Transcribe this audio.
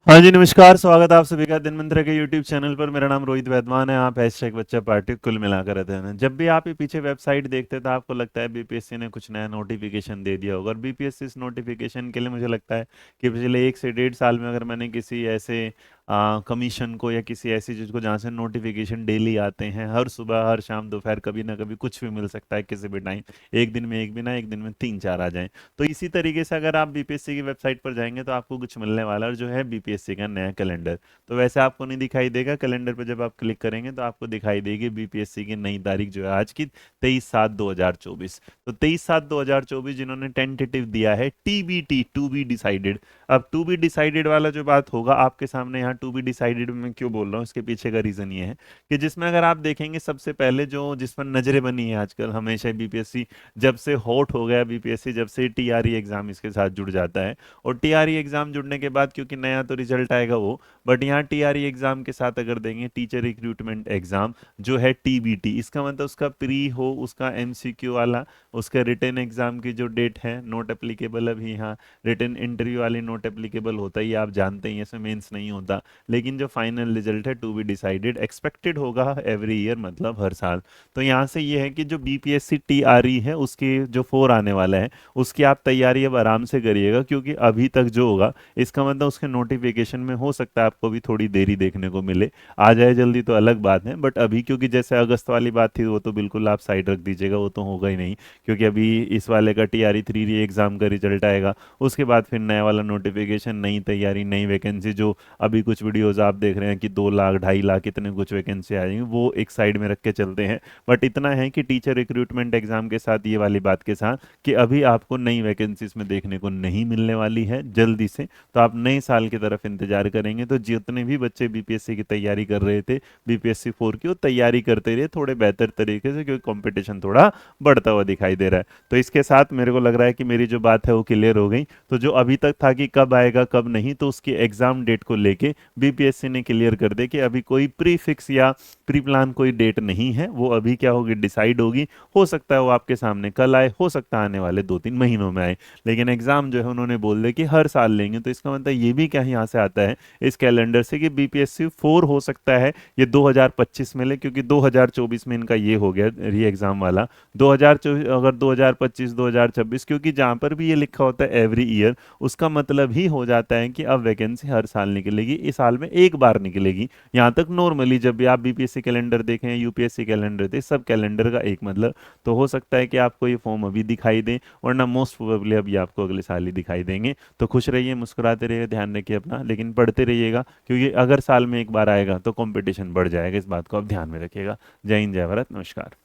हाँ जी, नमस्कार। स्वागत है आप सभी का दिन मंत्र के यूट्यूब चैनल पर। मेरा नाम रोहित वैद्यवान है। आप हैशटैग बच्चा पार्टी कुल मिलाकर रहते हैं। जब भी आप ये पीछे वेबसाइट देखते हैं तो आपको लगता है बीपीएससी ने कुछ नया नोटिफिकेशन दे दिया होगा, और बीपीएससी इस नोटिफिकेशन के लिए मुझे लगता है कि पिछले 1 से 1.5 साल में अगर मैंने किसी ऐसे कमीशन को या किसी ऐसी चीज़ को जहाँ से नोटिफिकेशन डेली आते हैं, हर सुबह हर शाम दोपहर कभी ना कभी कुछ भी मिल सकता है किसी भी टाइम, एक दिन में एक भी ना, एक दिन में 3-4 आ जाएं। तो इसी तरीके से अगर आप बीपीएससी की वेबसाइट पर जाएंगे तो आपको कुछ मिलने वाला है, और जो है बीपीएससी का नया कैलेंडर। तो वैसे आपको नहीं दिखाई देगा कैलेंडर पर, जब आप क्लिक करेंगे तो आपको दिखाई देगी बीपीएससी की नई तारीख जो है आज की 23/7/2024। तो 23/7/2024 जिन्होंने टेंटेटिव दिया है, टीबीटी टू बी डिसाइडेड। अब टू बी डिसाइडेड वाला जो बात होगा आपके सामने, यहाँ टू बी डिसाइडेड में क्यों बोल रहा हूँ, इसके पीछे का रीजन ये है कि जिसमें अगर आप देखेंगे सबसे पहले जो जिस पर नजरें बनी है आजकल हमेशा बीपीएससी, जब से हॉट हो गया बीपीएससी, जब से टीआरई एग्जाम इसके साथ जुड़ जाता है, और टीआरई एग्जाम जुड़ने के बाद क्योंकि नया तो रिजल्ट आएगा वो, बट यहाँ टीआरई एग्जाम के साथ अगर देंगे टीचर रिक्रूटमेंट एग्जाम जो है टीबीटी, इसका मतलब उसका प्री हो, उसका एमसीक्यू वाला, उसका रिटन एग्जाम की जो डेट है नोट एप्लीकेबल। अभी यहाँ रिटन इंटरव्यू वाली नोट एप्लीकेबल होता है, ये आप जानते हैं, इसमें मेंस नहीं होता। लेकिन जो फाइनल रिजल्ट है टू बी डिसाइडेड एक्सपेक्टेड होगा एवरी ईयर, मतलब हर साल। तो यहाँ से ये है कि जो बीपीएससी टीआरई है उसके जो 4 आने वाला है उसकी आप तैयारी अब आराम से करिएगा, क्योंकि अभी तक जो होगा इसका मतलब उसके नोटिफिकेशन में हो सकता है आपको भी थोड़ी देरी देखने को मिले। आ जाए जल्दी तो अलग बात है, बट अभी क्योंकि जैसे अगस्त वाली बात थी वो तो बिल्कुल आप साइड रख दीजिएगा, वो तो होगा ही नहीं। क्योंकि अभी इस वाले का टीआरई 3 री एग्जाम का रिजल्ट आएगा, उसके बाद फिर नया वाला नोटिफिकेशन, नई तैयारी, नई वैकेंसी। जो अभी कुछ वीडियोस आप देख रहे हैं कि 2 लाख 2.5 लाख इतने कुछ वैकेंसी आएंगी, वो एक साइड में रख के चलते हैं। बट इतना है कि टीचर रिक्रूटमेंट एग्जाम के साथ ये वाली बात के साथ कि अभी आपको नई वैकेंसीज में देखने को नहीं मिलने वाली है जल्दी से। तो आप नए साल की तरफ इंतजार करेंगे तो जितने भी बच्चे बीपीएससी की तैयारी कर रहे थे, बीपीएससी 4 की, वो तैयारी करते रहे थोड़े बेहतर तरीके से, क्योंकि कंपटीशन थोड़ा बढ़ता हुआ दिखाई दे रहा है। तो इसके साथ मेरे को लग रहा है कि मेरी जो बात है वो क्लियर हो गई। तो जो अभी तक था कि कब आएगा कब नहीं, तो उसकी एग्जाम डेट को लेके बीपीएससी ने क्लियर कर दे कि अभी कोई प्री फिक्स या प्री प्लान कोई डेट नहीं है, वो अभी क्या होगी, डिसाइड होगी। हो सकता है वो आपके सामने कल आए, हो सकता है आने वाले 2-3 महीनों में आए, लेकिन एग्जाम जो है उन्होंने बोल दिया कि हर साल लेंगे। तो इसका मतलब ये भी क्या यहाँ से आता है इस कैलेंडर से कि बीपीएससी 4 हो सकता है ये 2025 में ले, क्योंकि 2024 में इनका ये हो गया री एग्जाम वाला। 2024 अगर 2025 2026, क्योंकि जहाँ पर भी ये लिखा होता है एवरी ईयर, उसका मतलब ही हो जाता है कि अब वैकेंसी हर साल निकलेगी, इस साल में एक बार निकलेगी। यहाँ तक नॉर्मली जब भी आप बीपीएससी कैलेंडर देखें, यूपीएससी कैलेंडर देखें, सब कैलेंडर का एक मतलब। तो हो सकता है कि आपको ये फॉर्म अभी दिखाई दे, वरना मोस्ट प्रोबेबली अभी आपको अगले साल ही दिखाई देंगे। तो खुश रहिए, मुस्कुराते रहिए, ध्यान रखिए अपना, लेकिन पढ़ते रहिएगा, क्योंकि अगर साल में एक बार आएगा तो कंपटीशन बढ़ जाएगा। इस बात को आप ध्यान में रखिएगा। जय हिंद, जय भारत, नमस्कार।